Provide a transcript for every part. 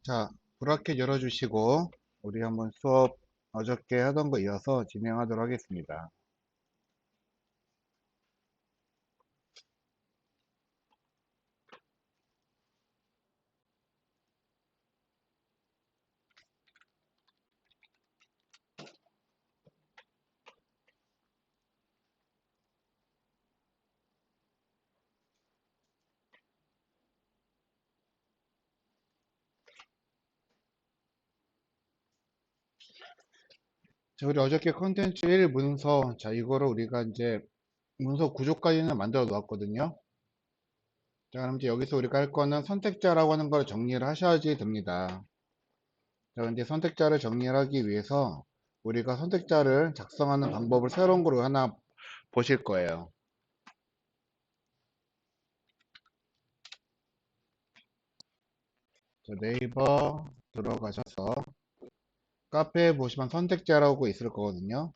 자, 브라켓 열어주시고, 우리 한번 수업 어저께 하던 거 이어서 진행하도록 하겠습니다. 자, 우리 어저께 컨텐츠 1 문서, 자, 이거를 우리가 이제 문서 구조까지는 만들어 놓았거든요. 자, 그럼 이제 여기서 우리가 할 거는 선택자라고 하는 걸 정리를 하셔야지 됩니다. 자, 근데 선택자를 정리하기 위해서 우리가 선택자를 작성하는 방법을 새로운 거로 하나 보실 거예요. 자, 네이버 들어가셔서 카페에 보시면 선택자라고 있을 거거든요.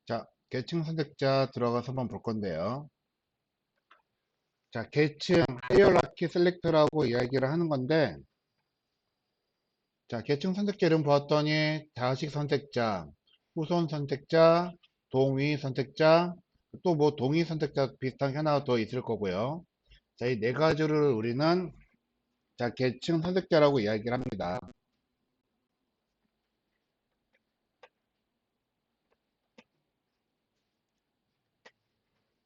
자, 계층 선택자 들어가서 한번 볼 건데요. 자, 계층 하이어라키 셀렉트라고 이야기를 하는 건데, 자, 계층 선택자 이름 보았더니 자식 선택자, 후손 선택자, 동위 선택자, 또 뭐 동위 선택자 비슷한 게 하나 더 있을 거고요. 자, 이 네 가지를 우리는 자, 계층 선택자라고 이야기를 합니다.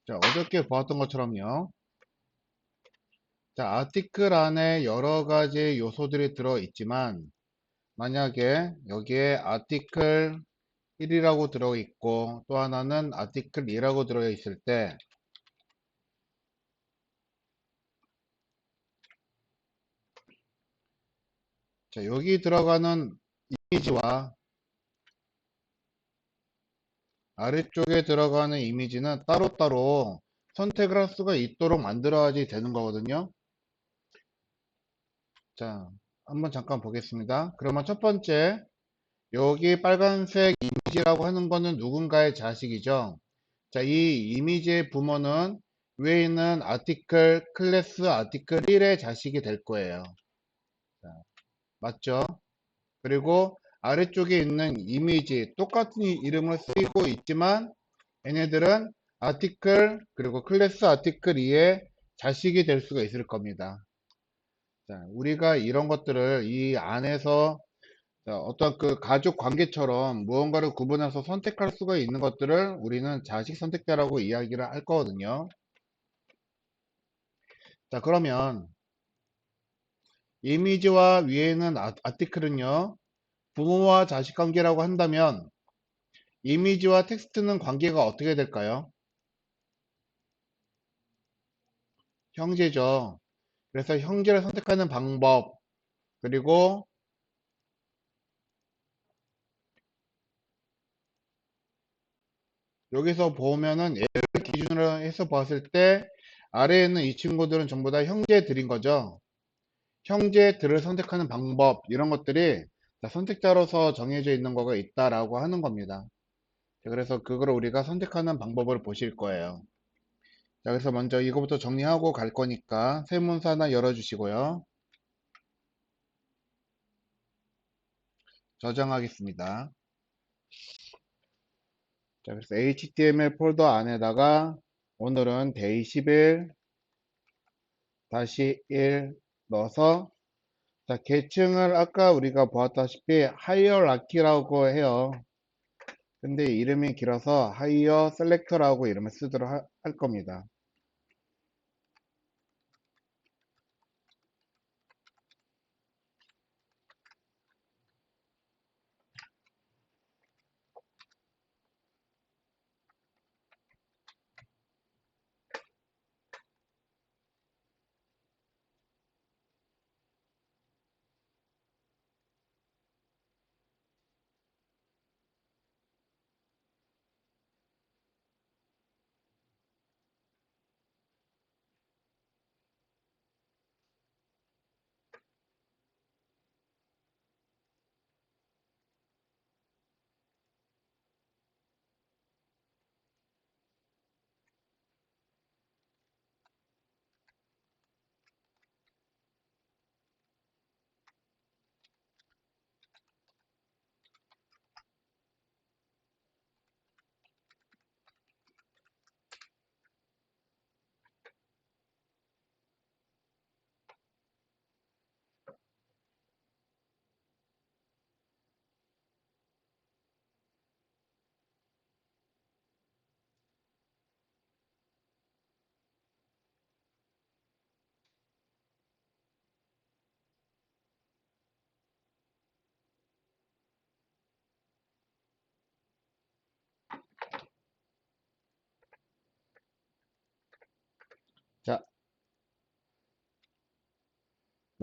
자, 어저께 보았던 것처럼요. 자, 아티클 안에 여러 가지 요소들이 들어 있지만, 만약에 여기에 아티클 1이라고 들어있고 또 하나는 아티클 2라고 들어있을 때, 자, 여기 들어가는 이미지와 아래쪽에 들어가는 이미지는 따로따로 선택을 할 수가 있도록 만들어야지 되는 거거든요. 자, 한번 잠깐 보겠습니다. 그러면 첫 번째, 여기 빨간색 이미지라고 하는 거는 누군가의 자식이죠. 자, 이 이미지의 부모는 위에 있는 아티클 클래스 아티클 1의 자식이 될 거예요. 자, 맞죠? 그리고 아래쪽에 있는 이미지 똑같은 이름을 쓰이고 있지만 얘네들은 아티클 그리고 클래스 아티클 2의 자식이 될 수가 있을 겁니다. 자, 우리가 이런 것들을 이 안에서 자, 어떤 그 가족 관계처럼 무언가를 구분해서 선택할 수가 있는 것들을 우리는 자식 선택자라고 이야기를 할 거거든요. 자, 그러면 이미지와 위에 있는 아티클은요, 부모와 자식 관계라고 한다면 이미지와 텍스트는 관계가 어떻게 될까요? 형제죠. 그래서 형제를 선택하는 방법, 그리고 여기서 보면은 얘를 기준으로 해서 봤을 때 아래에 있는 이 친구들은 전부 다 형제들인 거죠. 형제들을 선택하는 방법, 이런 것들이 선택자로서 정해져 있는 거가 있다라고 하는 겁니다. 그래서 그걸 우리가 선택하는 방법을 보실 거예요. 자, 그래서 먼저 이거부터 정리하고 갈 거니까 세문서 하나 열어주시고요. 저장하겠습니다. 자, 그래서 HTML 폴더 안에다가 오늘은 데이 11 다시 1 넣어서 자, 계층을 아까 우리가 보았다시피 하이어라키라고 해요. 근데 이름이 길어서 하이어 셀렉터라고 이름을 쓰도록 할 겁니다.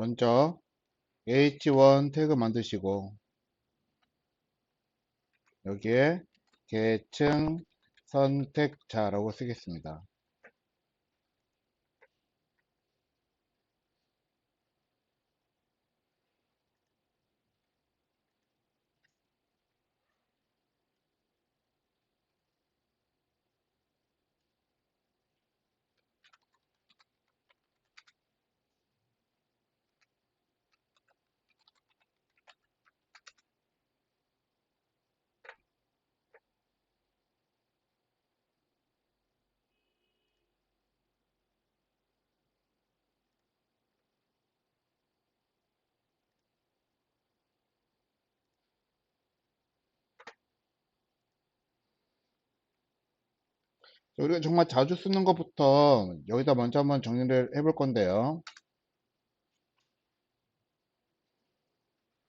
먼저 h1 태그 만드시고 여기에 계층 선택자라고 쓰겠습니다. 우리가 정말 자주 쓰는 것부터 여기다 먼저 한번 정리를 해볼 건데요.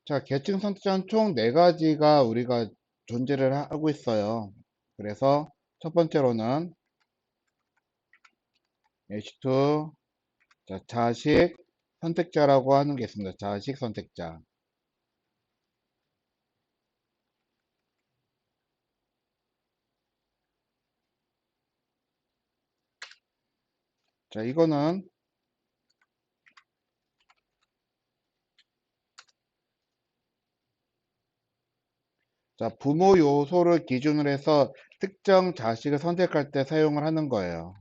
자, 계층 선택자는 총 4가지가 우리가 존재를 하고 있어요. 그래서 첫 번째로는 h2 자, 자식 선택자라고 하는 게 있습니다. 자식 선택자. 자, 이거는 자, 부모 요소를 기준으로 해서 특정 자식을 선택할 때 사용을 하는 거예요.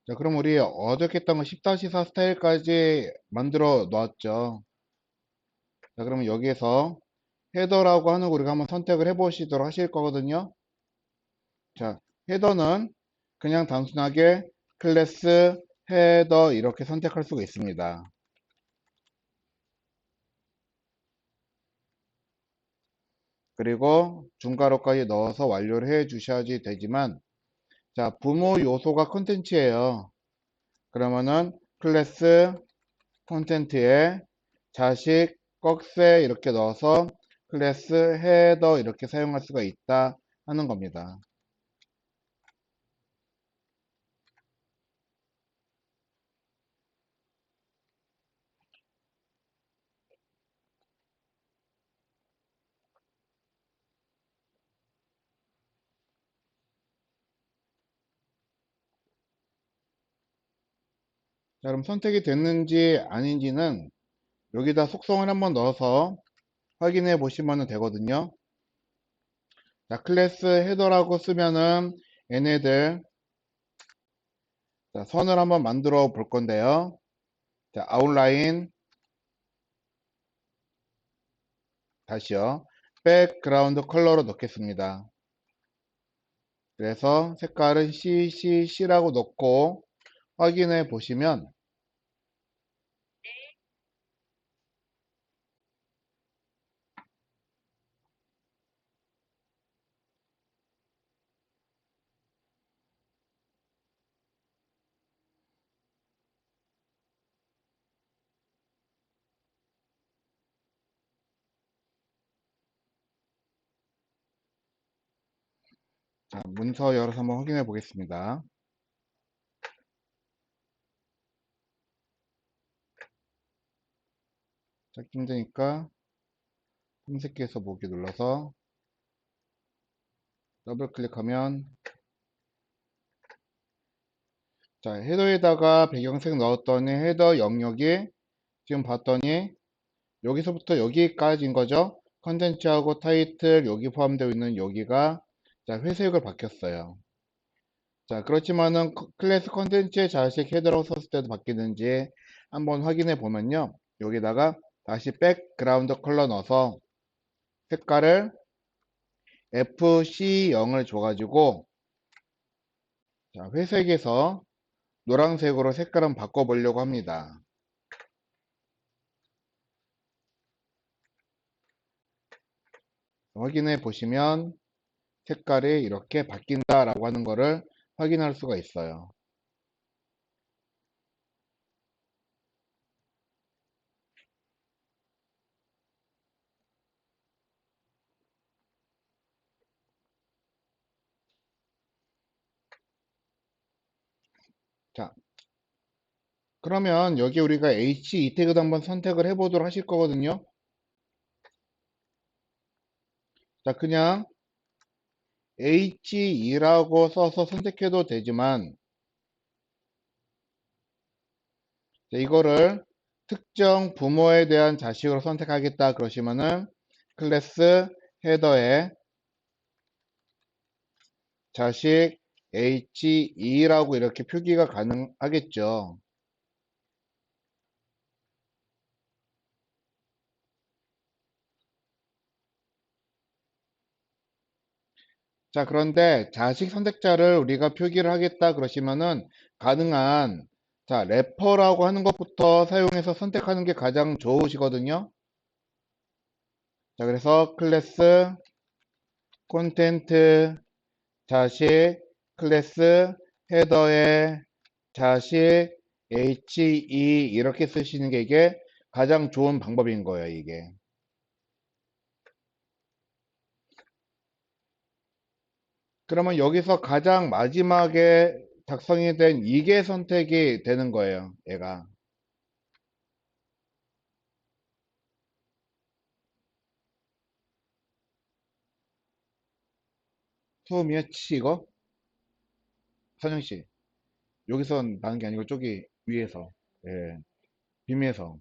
자, 그럼 우리 어저께 했던 거 10-4 스타일까지 만들어 놓았죠. 자, 그러면 여기에서 헤더라고 하는 거 우리가 한번 선택을 해 보시도록 하실 거거든요. 자, 헤더는 그냥 단순하게 클래스 헤더 이렇게 선택할 수가 있습니다. 그리고 중괄호까지 넣어서 완료를 해 주셔야지 되지만, 자, 부모 요소가 컨텐츠예요. 그러면은 클래스 콘텐트에 자식 꺽쇠 이렇게 넣어서 클래스 헤더 이렇게 사용할 수가 있다 하는 겁니다. 자, 그럼 선택이 됐는지 아닌지는 여기다 속성을 한번 넣어서 확인해 보시면 되거든요. 자, 클래스 헤더라고 쓰면은 얘네들 자, 선을 한번 만들어 볼 건데요. 자, 아웃라인 다시요. 백그라운드 컬러로 넣겠습니다. 그래서 색깔은 CCC라고 넣고 확인해 보시면 자, 문서 열어서 한번 확인해 보겠습니다. 찾기 힘드니까 검색기에서 보기 눌러서 더블 클릭하면 자, 헤더에다가 배경색 넣었더니 헤더 영역이 지금 봤더니 여기서부터 여기까지인 거죠. 컨텐츠하고 타이틀 여기 포함되어 있는 여기가 자, 회색으로 바뀌었어요. 자, 그렇지만은 클래스 컨텐츠의 자식 헤더라고 썼을 때도 바뀌는지 한번 확인해 보면요. 여기다가 다시 백그라운드 컬러 넣어서 색깔을 FC0을 줘가지고 자, 회색에서 노란색으로 색깔을 바꿔보려고 합니다. 확인해 보시면 색깔이 이렇게 바뀐다라고 하는 것을 확인할 수가 있어요. 자, 그러면 여기 우리가 H 이 태그도 한번 선택을 해 보도록 하실 거거든요. 자, 그냥 H2라고 써서 선택해도 되지만 자, 이거를 특정 부모에 대한 자식으로 선택하겠다 그러시면은 클래스 헤더에 자식 H2라고 이렇게 표기가 가능하겠죠. 자, 그런데 자식 선택자를 우리가 표기를 하겠다 그러시면은 가능한 자, 래퍼라고 하는 것부터 사용해서 선택하는 게 가장 좋으시거든요. 자, 그래서 클래스 콘텐트 자식 클래스 헤더에 자식 he 이렇게 쓰시는 게 이게 가장 좋은 방법인 거예요, 이게. 그러면 여기서 가장 마지막에 작성이 된 이게 선택이 되는 거예요, 얘가. 수음이야, 치 이거? 선영씨, 여기서 나는 게 아니고 저기 위에서. 예, 빔에서.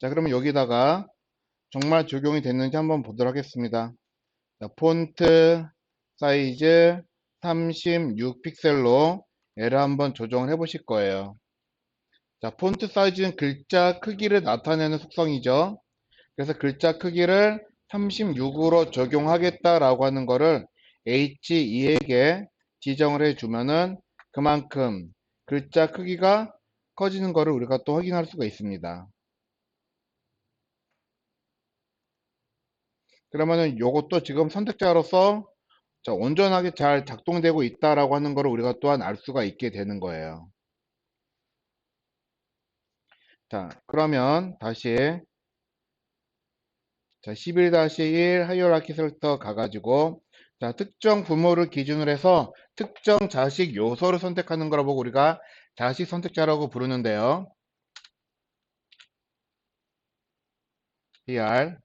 자, 그러면 여기다가 정말 적용이 됐는지 한번 보도록 하겠습니다. 자, 폰트 사이즈 36픽셀로 얘를 한번 조정을 해 보실 거예요. 자, 폰트 사이즈는 글자 크기를 나타내는 속성이죠. 그래서 글자 크기를 36으로 적용하겠다라고 하는 거를 H2에게 지정을 해주면은 그만큼 글자 크기가 커지는 거를 우리가 또 확인할 수가 있습니다. 그러면은 요것도 지금 선택자로서 자, 온전하게 잘 작동되고 있다라고 하는 거를 우리가 또한 알 수가 있게 되는 거예요. 자, 그러면 다시 자, 11-1 하이어라키 셀렉터 가가지고 자, 특정 부모를 기준으로 해서 특정 자식 요소를 선택하는 거라고 우리가 자식 선택자라고 부르는데요. BR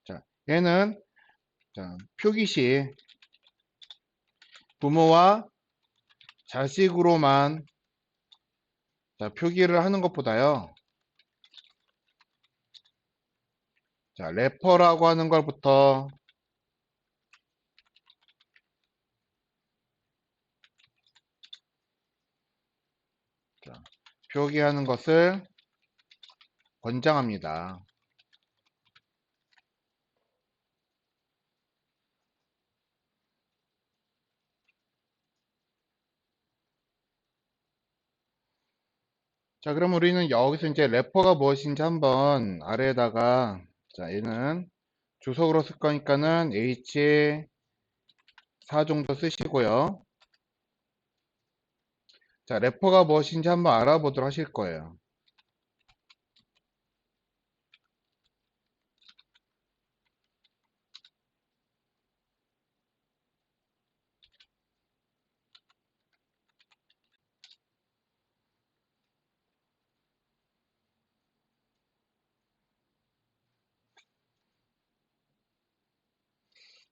자, 얘는 자, 표기시 부모와 자식으로만 자, 표기를 하는 것보다요. 자, 래퍼라고 하는 걸부터 자, 표기하는 것을 권장합니다. 자, 그럼 우리는 여기서 이제 래퍼가 무엇인지 한번 아래에다가 자, 얘는 주석으로 쓸 거니까는 H4 정도 쓰시고요. 자, 래퍼가 무엇인지 한번 알아보도록 하실 거예요.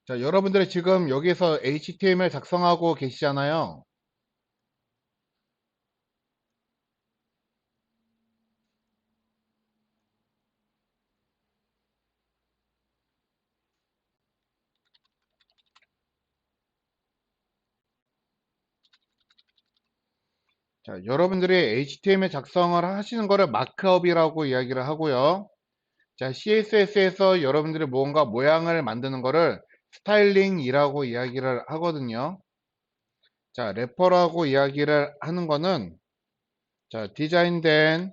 자, 여러분들이 지금 여기서 HTML 작성하고 계시잖아요. 자, 여러분들이 HTML 작성을 하시는 거를 마크업이라고 이야기를 하고요. 자, CSS에서 여러분들이 뭔가 모양을 만드는 거를 스타일링이라고 이야기를 하거든요. 자, 래퍼라고 이야기를 하는 거는 자, 디자인된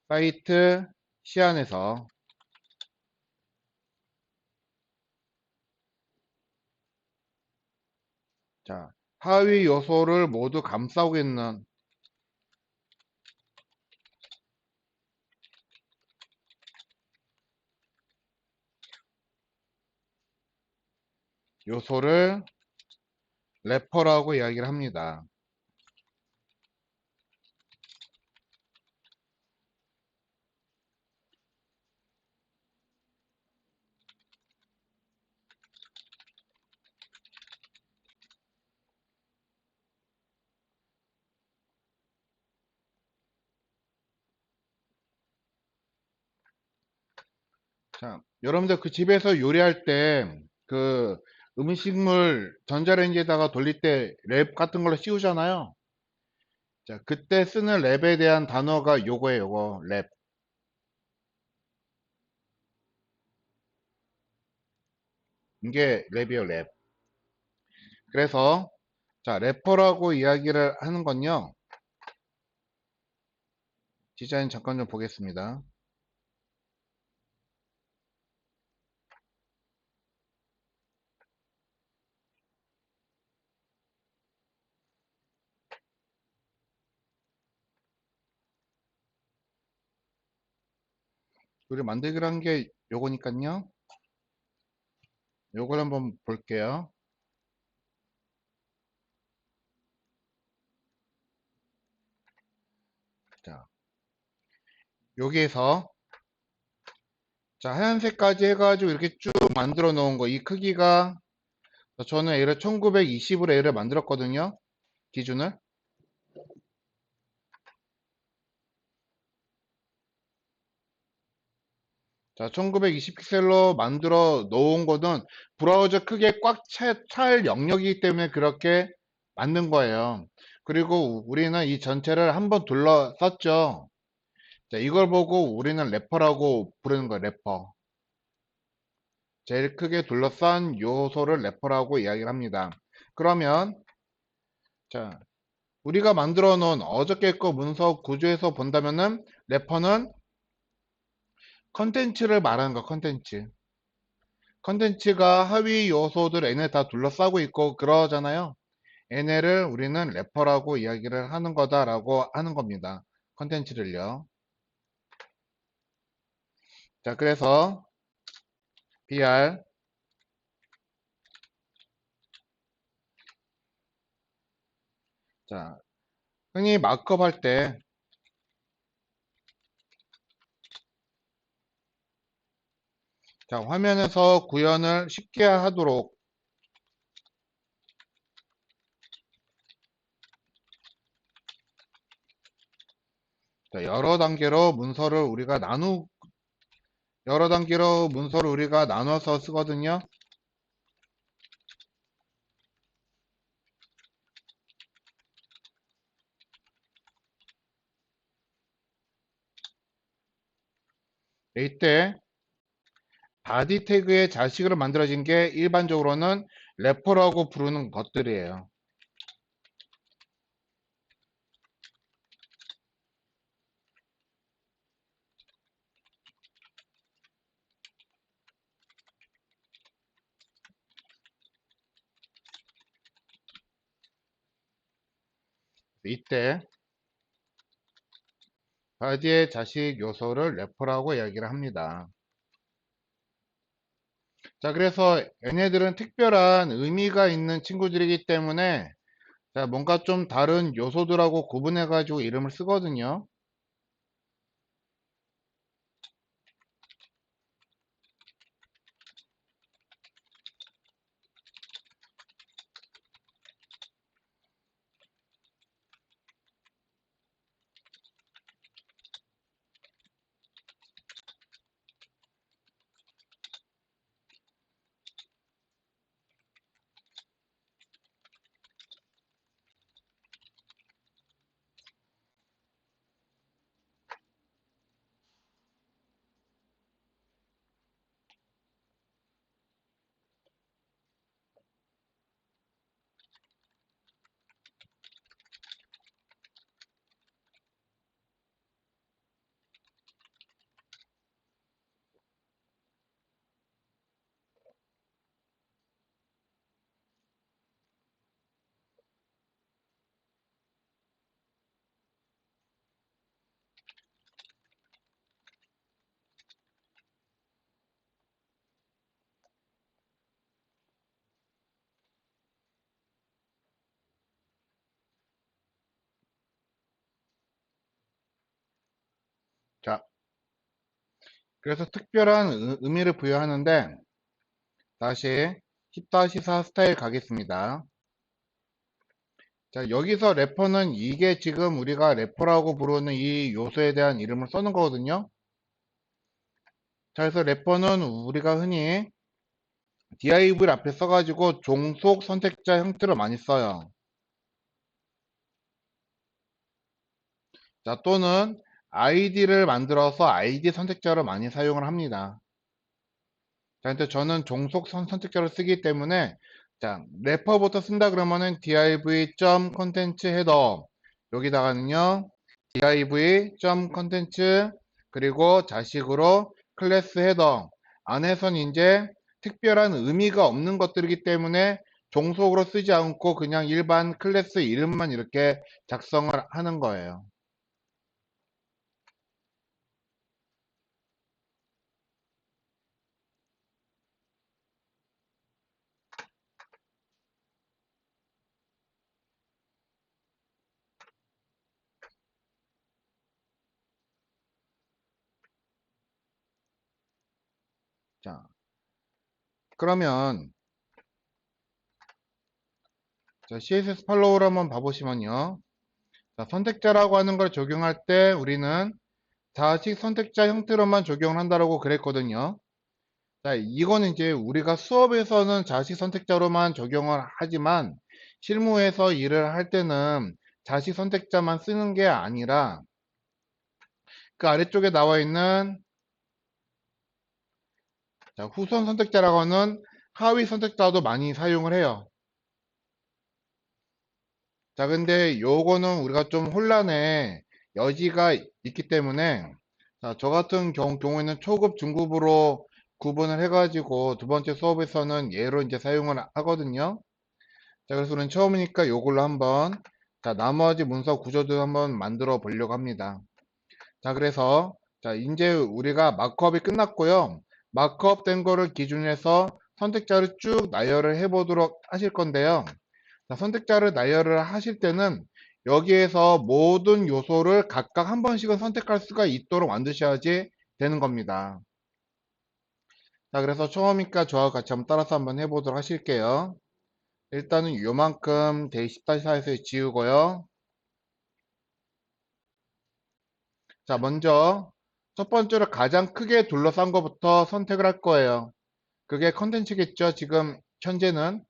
사이트 시안에서 자, 하위 요소를 모두 감싸고 있는 요소를 래퍼라고 이야기를 합니다. 자, 여러분들 그 집에서 요리할 때 그 음식물 전자레인지에다가 돌릴 때 랩 같은 걸로 씌우잖아요. 자, 그때 쓰는 랩에 대한 단어가 요거예요, 요거. 랩. 이게 랩이에요, 랩. 그래서 자, 래퍼라고 이야기를 하는 건요. 디자인 잠깐 좀 보겠습니다. 우리 만들기로 한 게 요거니까요. 요걸 한번 볼게요. 자, 여기에서 자, 하얀색까지 해가지고 이렇게 쭉 만들어 놓은 거. 이 크기가 저는 얘를 1920으로 얘를 만들었거든요. 기준을. 자, 1920 픽셀로 만들어 놓은 거는 브라우저 크기에 꽉 찰 영역이기 때문에 그렇게 만든 거예요. 그리고 우리는 이 전체를 한번 둘러쌌죠. 자, 이걸 보고 우리는 래퍼라고 부르는 거예요, 래퍼. 제일 크게 둘러싼 요소를 래퍼라고 이야기를 합니다. 그러면, 자, 우리가 만들어 놓은 어저께 거 문서 구조에서 본다면은 래퍼는 컨텐츠를 말하는 거, 컨텐츠. 컨텐츠가 하위 요소들 N을 다 둘러싸고 있고 그러잖아요. N을 우리는 래퍼라고 이야기를 하는 거다라고 하는 겁니다. 컨텐츠를요. 자, 그래서 BR 자, 흔히 마크업 할 때 자, 화면에서 구현을 쉽게 하도록 자, 여러 단계로 문서를 우리가 나눠서 쓰거든요. 이때 바디 태그의 자식으로 만들어진 게 일반적으로는 래퍼라고 부르는 것들이에요. 이때 바디의 자식 요소를 래퍼라고 이야기를 합니다. 자, 그래서 얘네들은 특별한 의미가 있는 친구들이기 때문에 자, 뭔가 좀 다른 요소들하고 구분해 가지고 이름을 쓰거든요. 자, 그래서 특별한 의미를 부여하는데 다시 10-4 스타일 가겠습니다. 자, 여기서 래퍼는 이게 지금 우리가 래퍼라고 부르는 이 요소에 대한 이름을 써는 거거든요. 자, 그래서 래퍼는 우리가 흔히 div를 앞에 써가지고 종속 선택자 형태로 많이 써요. 자, 또는 id를 만들어서 id 선택자로 많이 사용을 합니다. 자, 근데 저는 종속 선택자로 쓰기 때문에 자, 래퍼부터 쓴다 그러면은 div.content 헤더 여기다가는요 div.content 그리고 자식으로 클래스 헤더 안에선 이제 특별한 의미가 없는 것들이기 때문에 종속으로 쓰지 않고 그냥 일반 클래스 이름만 이렇게 작성을 하는 거예요. 자, 그러면 자, CSS 팔로우를 한번 봐보시면요. 자, 선택자라고 하는 걸 적용할 때 우리는 자식 선택자 형태로만 적용을 한다고 그랬거든요. 자, 이거는 이제 우리가 수업에서는 자식 선택자로만 적용을 하지만 실무에서 일을 할 때는 자식 선택자만 쓰는 게 아니라 그 아래쪽에 나와 있는 자, 후선 선택자라고 하는 하위 선택자도 많이 사용을 해요. 자, 근데 요거는 우리가 좀 혼란의 여지가 있기 때문에 자, 저 같은 경우에는 초급, 중급으로 구분을 해가지고 두 번째 수업에서는 얘로 이제 사용을 하거든요. 자, 그래서 우리는 처음이니까 요걸로 한번 자, 나머지 문서 구조도 한번 만들어 보려고 합니다. 자, 그래서 자, 이제 우리가 마크업이 끝났고요. 마크업 된 거를 기준으로 해서 선택자를 쭉 나열을 해 보도록 하실 건데요. 자, 선택자를 나열을 하실 때는 여기에서 모든 요소를 각각 한 번씩은 선택할 수가 있도록 만드셔야지 되는 겁니다. 자, 그래서 처음이니까 저와 같이 한번 따라서 한번 해보도록 하실게요. 일단은 요만큼 대10-4에서 지우고요. 자, 먼저 첫 번째로 가장 크게 둘러싼 것부터 선택을 할 거예요. 그게 컨텐츠겠죠. 지금 현재는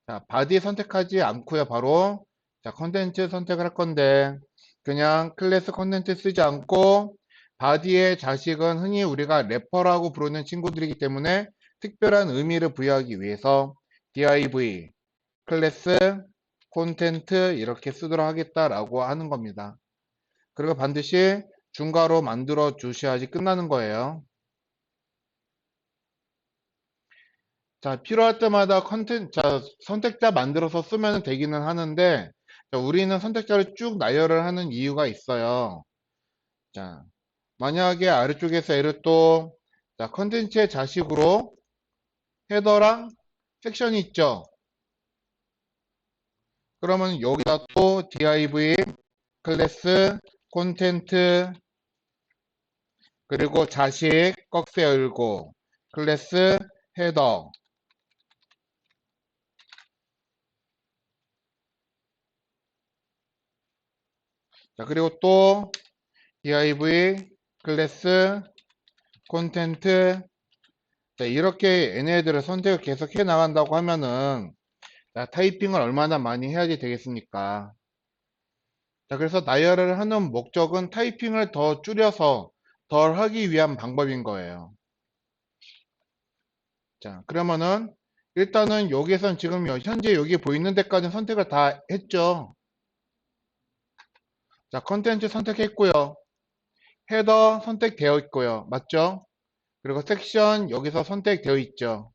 자, 바디 선택하지 않고요. 바로 자, 컨텐츠 선택을 할 건데 그냥 클래스 컨텐츠 쓰지 않고 바디의 자식은 흔히 우리가 래퍼라고 부르는 친구들이기 때문에 특별한 의미를 부여하기 위해서 div 클래스 콘텐트 이렇게 쓰도록 하겠다라고 하는 겁니다. 그리고 반드시 중괄호 만들어 주셔야지 끝나는 거예요. 자, 필요할 때마다 자, 선택자 만들어서 쓰면 되기는 하는데, 자, 우리는 선택자를 쭉 나열을 하는 이유가 있어요. 자, 만약에 아래쪽에서 얘를 또, 자, 컨텐츠의 자식으로 헤더랑 섹션이 있죠. 그러면 여기다 또 div 클래스 콘텐트 그리고 자식 꺽쇠 열고 클래스 헤더 자, 그리고 또 div 클래스 콘텐트 자, 이렇게 얘네들을 선택을 계속 해 나간다고 하면은 자, 타이핑을 얼마나 많이 해야지 되겠습니까? 자, 그래서 나열을 하는 목적은 타이핑을 더 줄여서 덜 하기 위한 방법인 거예요. 자, 그러면은 일단은 여기에선 지금 현재 여기 보이는 데까지 선택을 다 했죠. 자, 컨텐츠 선택했고요. 헤더 선택되어 있고요. 맞죠? 그리고 섹션 여기서 선택되어 있죠.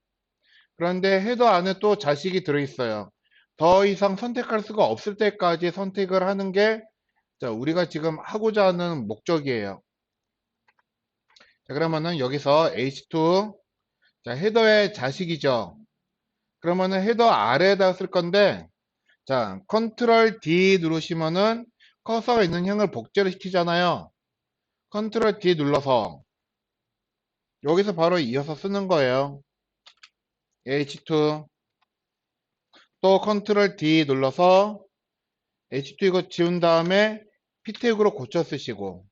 그런데 헤더 안에 또 자식이 들어있어요. 더 이상 선택할 수가 없을 때까지 선택을 하는 게 자, 우리가 지금 하고자 하는 목적이에요. 자, 그러면은 여기서 h2 자, 헤더의 자식이죠. 그러면은 헤더 아래에다 쓸 건데 자, 컨트롤 D 누르시면은 커서가 있는 형을 복제를 시키잖아요. 컨트롤 D 눌러서 여기서 바로 이어서 쓰는 거예요. H2 또 컨트롤 D 눌러서 H2 이거 지운 다음에 P 태그로 고쳐 쓰시고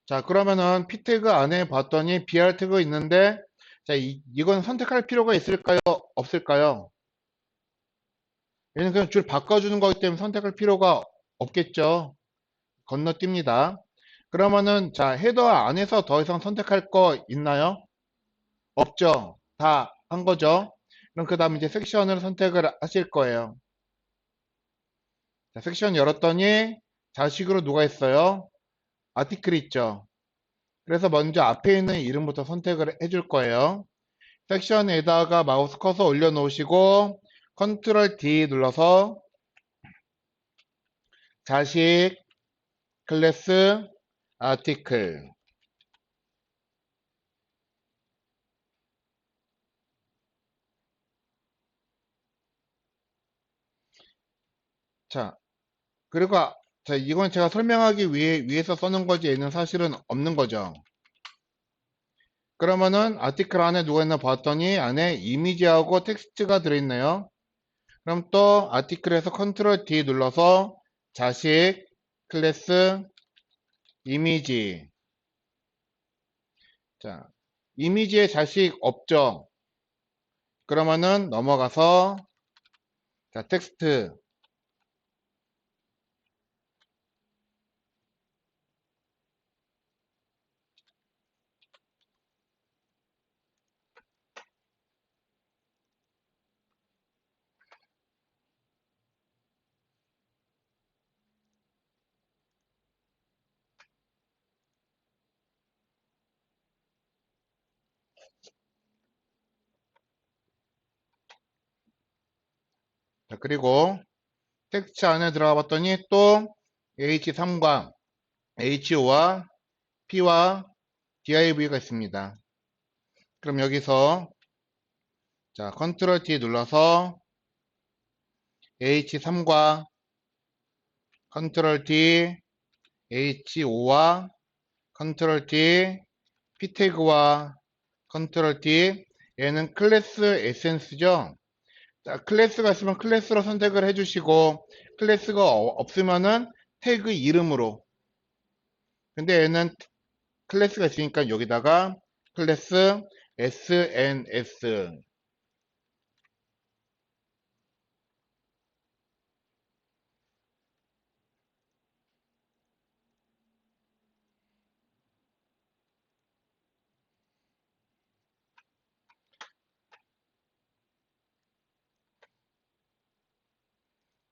자 그러면은 P 태그 안에 봤더니 BR 태그 있는데 자 이건 선택할 필요가 있을까요? 없을까요? 얘는 그냥 줄 바꿔주는 거기 때문에 선택할 필요가 없겠죠. 건너뜁니다. 그러면은 자 헤더 안에서 더 이상 선택할 거 있나요? 없죠. 다 한 거죠. 그럼 그 다음 이제 섹션을 선택을 하실 거예요. 자, 섹션 열었더니 자식으로 누가 있어요? 아티클 있죠. 그래서 먼저 앞에 있는 이름부터 선택을 해줄 거예요. 섹션에다가 마우스 커서 올려놓으시고 컨트롤 D 눌러서 자식 클래스 아티클 자 그리고 자 이건 제가 설명하기 위해서 써는 거지 얘는 사실은 없는 거죠. 그러면은 아티클 안에 누가 있나 봤더니 안에 이미지하고 텍스트가 들어있네요. 그럼 또 아티클에서 컨트롤 D 눌러서 자식 클래스 이미지 자 이미지에 자식 없죠. 그러면은 넘어가서 자 텍스트 자 그리고 텍스트 안에 들어가 봤더니 또 H3과 HO와 P와 div가 있습니다. 그럼 여기서 자 컨트롤 D 눌러서 H3과 컨트롤 D HO와 컨트롤 D P태그와 컨트롤 D 얘는 클래스 에센스죠. 자, 클래스가 있으면 클래스로 선택을 해주시고 클래스가 없으면은 태그 이름으로 근데 얘는 클래스가 있으니까 여기다가 클래스 SNS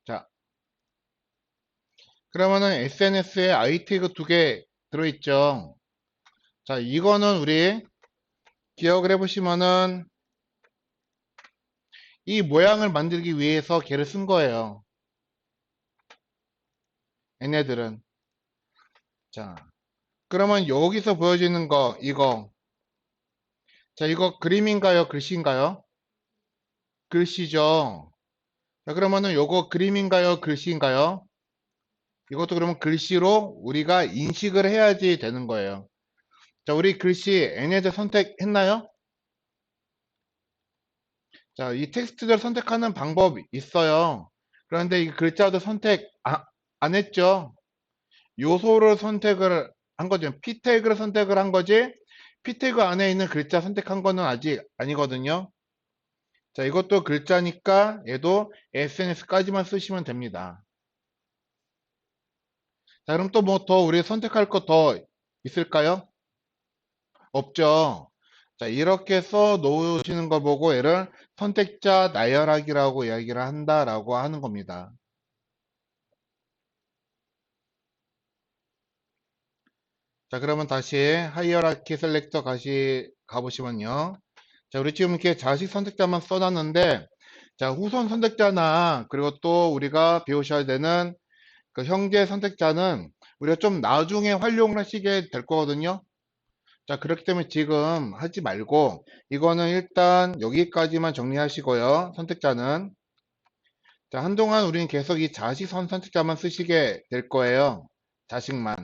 자 그러면은 SNS에 i 태그 두 개 들어있죠. 자 이거는 우리 기억을 해보시면은 이 모양을 만들기 위해서 걔를 쓴 거예요. 얘네들은 자 그러면 여기서 보여지는 거 이거 자 이거 그림인가요 글씨인가요? 글씨죠. 자 그러면은 요거 그림인가요 글씨인가요? 이것도 그러면 글씨로 우리가 인식을 해야지 되는 거예요. 자 우리 글씨 얘네들 선택했나요? 자 이 텍스트들 선택하는 방법이 있어요. 그런데 이 글자도 선택 안 했죠. 요소를 선택을 한 거죠. P 태그를 선택을 한 거지. P 태그 안에 있는 글자 선택한 거는 아직 아니거든요. 자, 이것도 글자니까 얘도 SNS까지만 쓰시면 됩니다. 자, 그럼 또 뭐 더 우리 선택할 거 더 있을까요? 없죠. 자, 이렇게 써 놓으시는 거 보고 얘를 선택자 나열하기라고 이야기를 한다라고 하는 겁니다. 자, 그러면 다시 하이어라키 셀렉터 가보시면요. 자, 우리 지금 이렇게 자식 선택자만 써놨는데, 자, 후손 선택자나, 그리고 또 우리가 배우셔야 되는 그 형제 선택자는 우리가 좀 나중에 활용을 하시게 될 거거든요. 자, 그렇기 때문에 지금 하지 말고 이거는 일단 여기까지만 정리하시고요. 선택자는. 자, 한동안 우리는 계속 이 자식 선택자만 쓰시게 될 거예요. 자식만.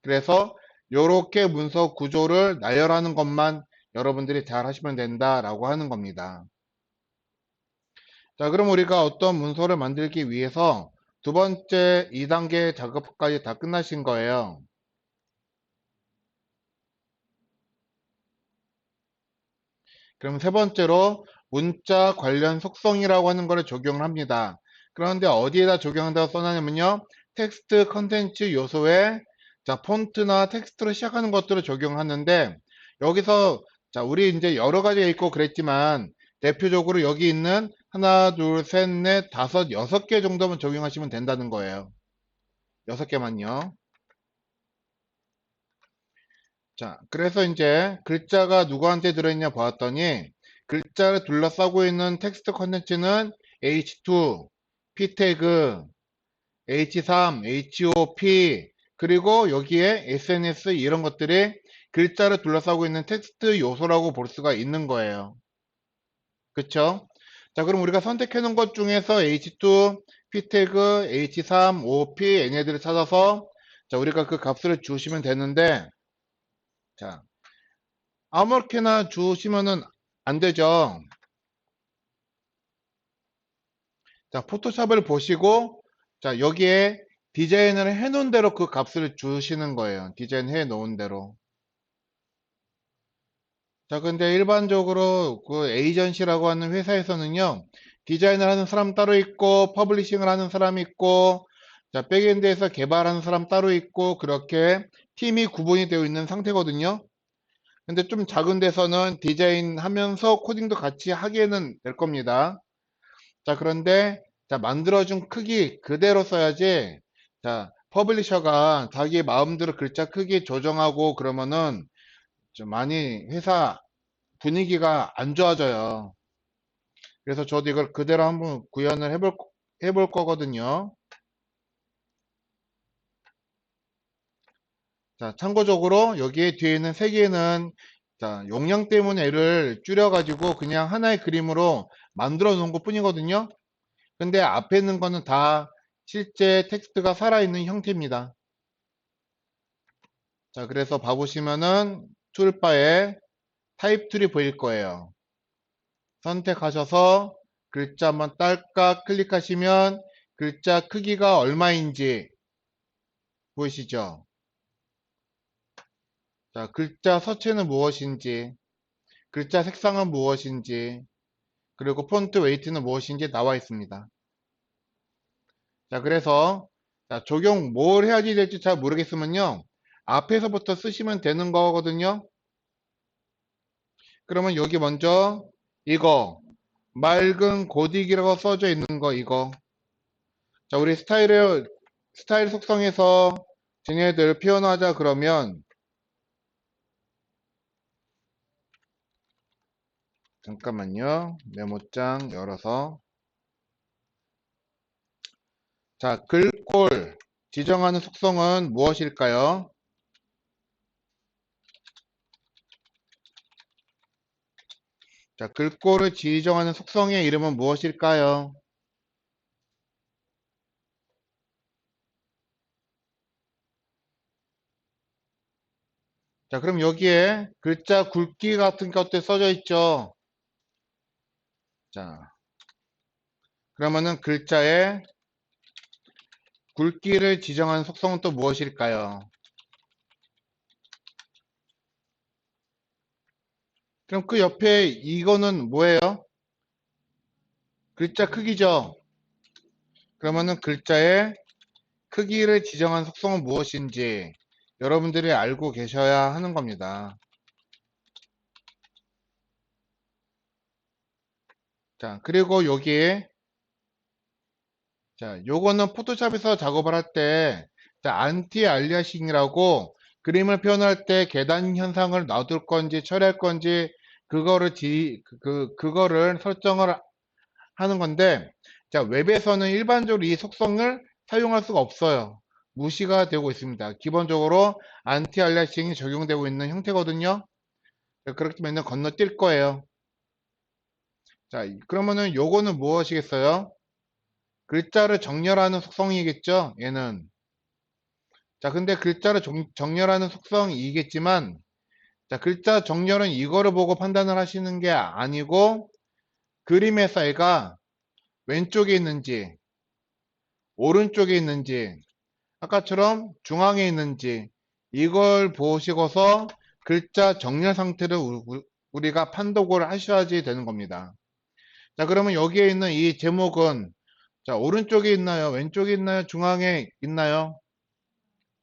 그래서 요렇게 문서 구조를 나열하는 것만 여러분들이 잘 하시면 된다라고 하는 겁니다. 자, 그럼 우리가 어떤 문서를 만들기 위해서 두 번째 2단계 작업까지 다 끝나신 거예요. 그럼 세 번째로 문자 관련 속성이라고 하는 거를 적용을 합니다. 그런데 어디에다 적용한다고 써놨냐면요. 텍스트 컨텐츠 요소에 자, 폰트나 텍스트로 시작하는 것들을 적용하는데 여기서 자, 우리 이제 여러 가지가 있고 그랬지만 대표적으로 여기 있는 하나, 둘, 셋, 넷, 다섯, 여섯 개 정도만 적용하시면 된다는 거예요. 여섯 개만요. 자, 그래서 이제 글자가 누구한테 들어있냐 봤더니 글자를 둘러싸고 있는 텍스트 컨텐츠는 H2, P 태그, H3, HOP, 그리고 여기에 SNS 이런 것들이 글자를 둘러싸고 있는 텍스트 요소라고 볼 수가 있는 거예요. 그쵸? 자, 그럼 우리가 선택해 놓은 것 중에서 H2, P 태그, H3, OP, 얘네들을 찾아서 자, 우리가 그 값을 주시면 되는데 자, 아무렇게나 주시면은 안 되죠. 자, 포토샵을 보시고, 자, 여기에 디자인을 해 놓은 대로 그 값을 주시는 거예요. 디자인 해 놓은 대로. 자, 근데 일반적으로 그 에이전시라고 하는 회사에서는요, 디자인을 하는 사람 따로 있고, 퍼블리싱을 하는 사람이 있고, 자, 백엔드에서 개발하는 사람 따로 있고, 그렇게 팀이 구분이 되어 있는 상태거든요. 근데 좀 작은 데서는 디자인 하면서 코딩도 같이 하게는 될 겁니다. 자, 그런데, 자, 만들어준 크기 그대로 써야지, 자, 퍼블리셔가 자기 마음대로 글자 크기 조정하고 그러면은 좀 많이 회사 분위기가 안 좋아져요. 그래서 저도 이걸 그대로 한번 구현을 해볼 거거든요. 자, 참고적으로 여기 뒤에 있는 세 개는 자, 용량 때문에 얘를 줄여가지고 그냥 하나의 그림으로 만들어 놓은 것 뿐이거든요. 근데 앞에 있는 거는 다 실제 텍스트가 살아있는 형태입니다. 자, 그래서 봐보시면은 툴바에 타입 툴이 보일 거예요. 선택하셔서 글자 한번 딸깍 클릭하시면 글자 크기가 얼마인지 보이시죠? 자, 글자 서체는 무엇인지, 글자 색상은 무엇인지, 그리고 폰트 웨이트는 무엇인지 나와 있습니다. 자, 그래서 자, 적용 뭘 해야지 될지 잘 모르겠으면요. 앞에서부터 쓰시면 되는 거거든요. 그러면 여기 먼저 이거 맑은 고딕이라고 써져 있는 거 이거. 자, 우리 스타일 속성에서 쟤네들 표현하자 그러면 잠깐만요. 메모장 열어서 자, 글꼴 지정하는 속성은 무엇일까요? 자, 글꼴을 지정하는 속성의 이름은 무엇일까요? 자, 그럼 여기에 글자 굵기 같은 것들 써져 있죠. 자, 그러면은 글자의 굵기를 지정하는 속성은 또 무엇일까요? 그럼 그 옆에 이거는 뭐예요? 글자 크기죠. 그러면은 글자의 크기를 지정한 속성은 무엇인지 여러분들이 알고 계셔야 하는 겁니다. 자, 그리고 여기에 자, 요거는 포토샵에서 작업을 할 때, 자, 안티 알리아싱이라고 그림을 표현할 때 계단 현상을 놔둘 건지 처리할 건지 그거를 설정을 하는 건데, 자, 웹에서는 일반적으로 이 속성을 사용할 수가 없어요. 무시가 되고 있습니다. 기본적으로 안티 알리아싱이 적용되고 있는 형태거든요. 그렇기 때문에 건너뛸 거예요. 자, 그러면은 요거는 무엇이겠어요? 글자를 정렬하는 속성이겠죠? 얘는. 자, 근데 글자를 정렬하는 속성이겠지만, 자, 글자 정렬은 이거를 보고 판단을 하시는 게 아니고, 그림에서 애가 왼쪽에 있는지, 오른쪽에 있는지, 아까처럼 중앙에 있는지, 이걸 보시고서 글자 정렬 상태를 우리가 판독을 하셔야지 되는 겁니다. 자, 그러면 여기에 있는 이 제목은, 자, 오른쪽에 있나요? 왼쪽에 있나요? 중앙에 있나요?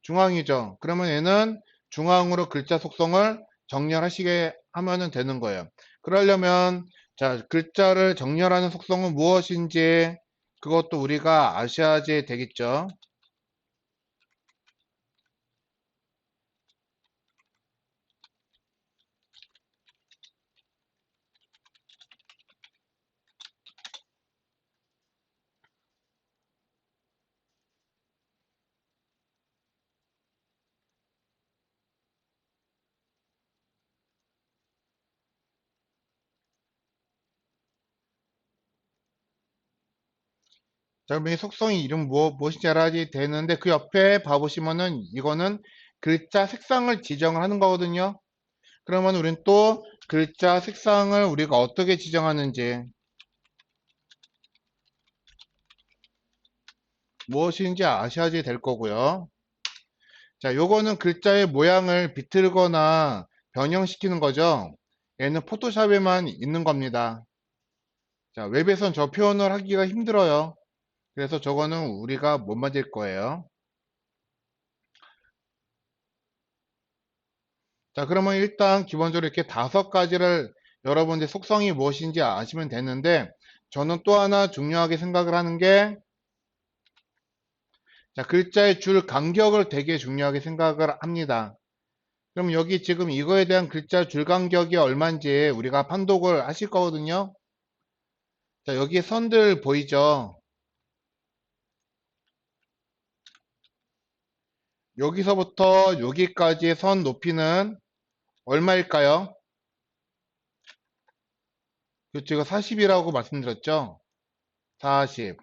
중앙이죠. 그러면 얘는 중앙으로 글자 속성을 정렬하시게 하면 되는 거예요. 그러려면 자, 글자를 정렬하는 속성은 무엇인지 그것도 우리가 아셔야지 되겠죠. 자, 그럼 이 속성이 이름 무엇인지 알아야지 되는데 그 옆에 봐보시면은 이거는 글자 색상을 지정을 하는 거거든요. 그러면 우린 또 글자 색상을 우리가 어떻게 지정하는지 무엇인지 아셔야지 될 거고요. 자, 요거는 글자의 모양을 비틀거나 변형시키는 거죠. 얘는 포토샵에만 있는 겁니다. 자, 웹에선 저 표현을 하기가 힘들어요. 그래서 저거는 우리가 못 만질 거예요. 자, 그러면 일단 기본적으로 이렇게 5가지를 여러분들 속성이 무엇인지 아시면 되는데, 저는 또 하나 중요하게 생각을 하는 게, 자, 글자의 줄 간격을 되게 중요하게 생각을 합니다. 그럼 여기 지금 이거에 대한 글자 줄 간격이 얼마인지 우리가 판독을 하실 거거든요. 자, 여기 선들 보이죠? 여기서부터 여기까지의 선 높이는 얼마일까요? 그렇죠. 이거 40이라고 말씀드렸죠? 40.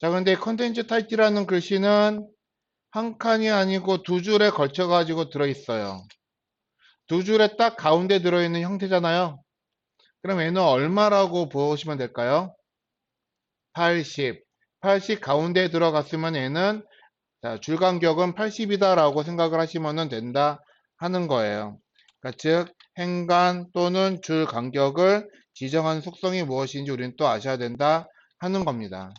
자, 근데 컨텐츠 타이틀이라는 글씨는 한 칸이 아니고 두 줄에 걸쳐가지고 들어있어요. 두 줄에 딱 가운데 들어있는 형태잖아요. 그럼 얘는 얼마라고 보시면 될까요? 80. 80 가운데 들어갔으면 얘는 자, 줄 간격은 80이다라고 생각을 하시면 된다 하는 거예요. 그러니까 즉 행간 또는 줄 간격을 지정한 속성이 무엇인지 우리는 또 아셔야 된다 하는 겁니다.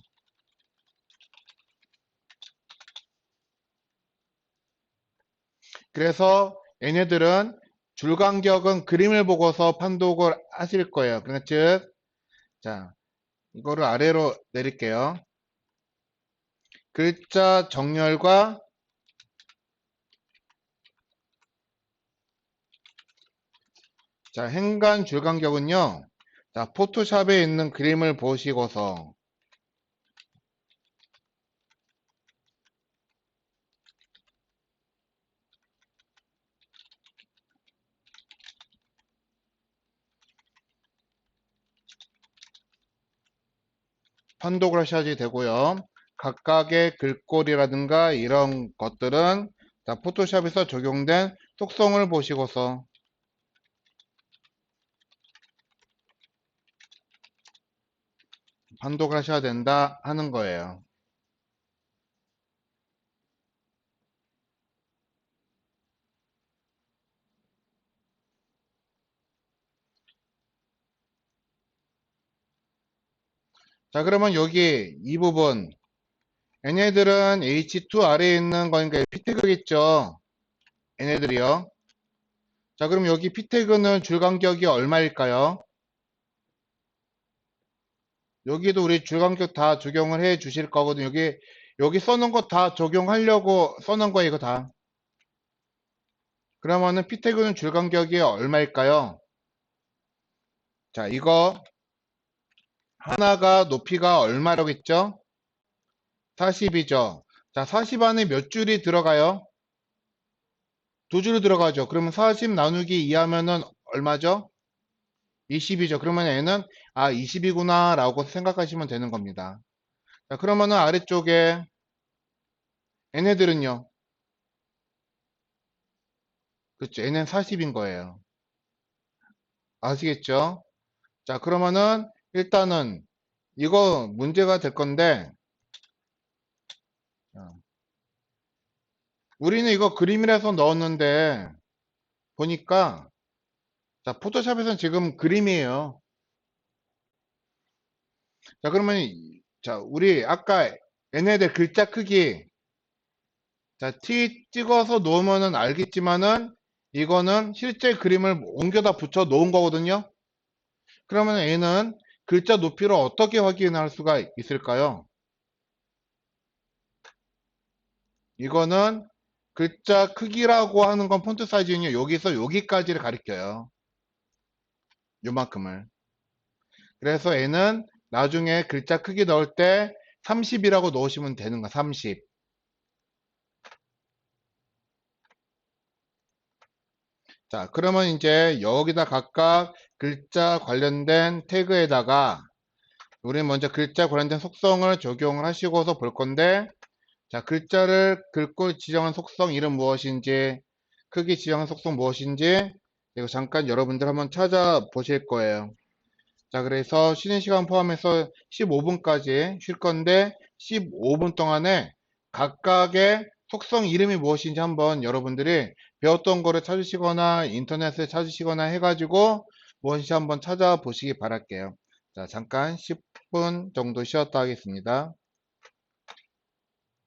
그래서 얘네들은 줄 간격은 그림을 보고서 판독을 하실 거예요. 그러니까 즉, 자, 이거를 아래로 내릴게요. 글자 정렬과 자, 행간 줄 간격은요. 자, 포토샵에 있는 그림을 보시고서 판독을 하셔야지 되고요. 각각의 글꼴이라든가 이런 것들은 자, 포토샵에서 적용된 속성을 보시고서 판독을 하셔야 된다 하는 거예요. 자, 그러면 여기 이 부분 얘네들은 H2 아래에 있는 거니까 P 태그겠죠. 얘네들이요. 자, 그럼 여기 P 태그는 줄 간격이 얼마일까요? 여기도 우리 줄 간격 다 적용을 해 주실 거거든요. 여기 써놓은 거 다 적용하려고 써놓은 거예요, 이거 다. 그러면은 P 태그는 줄 간격이 얼마일까요? 자, 이거 하나가 높이가 얼마라고 했죠? 40이죠. 자, 40 안에 몇 줄이 들어가요? 두 줄이 들어가죠. 그러면 40 나누기 2 하면은 얼마죠? 20이죠. 그러면 얘는 20이구나 라고 생각하시면 되는 겁니다. 자, 그러면은 아래쪽에 얘네들은요. 그렇죠. 얘는 40인 거예요. 아시겠죠? 자, 그러면은 일단은 이거 문제가 될 건데 어, 우리는 이거 그림이라서 넣었는데 보니까 자, 포토샵에서는 지금 그림이에요. 자, 그러면 자, 우리 아까 얘네들 글자 크기 자, T 찍어서 놓으면은 알겠지만은 이거는 실제 그림을 옮겨다 붙여 놓은 거거든요. 그러면 얘는 글자 높이를 어떻게 확인할 수가 있을까요? 이거는 글자 크기라고 하는 건 폰트 사이즈는요. 여기서 여기까지를 가리켜요. 요만큼을. 그래서 얘는 나중에 글자 크기 넣을 때 30이라고 넣으시면 되는 거야. 30. 자, 그러면 이제 여기다 각각 글자 관련된 태그에다가 우리 먼저 글자 관련된 속성을 적용을 하시고서 볼 건데 자, 글자를 긁고 지정한 속성 이름 무엇인지 크기 지정한 속성 무엇인지 이거 잠깐 여러분들 한번 찾아보실 거예요. 자, 그래서 쉬는 시간 포함해서 15분까지 쉴 건데 15분 동안에 각각의 속성 이름이 무엇인지 한번 여러분들이 배웠던 거를 찾으시거나 인터넷에 찾으시거나 해가지고 무엇인지 한번 찾아보시기 바랄게요. 자, 잠깐 10분 정도 쉬었다 하겠습니다.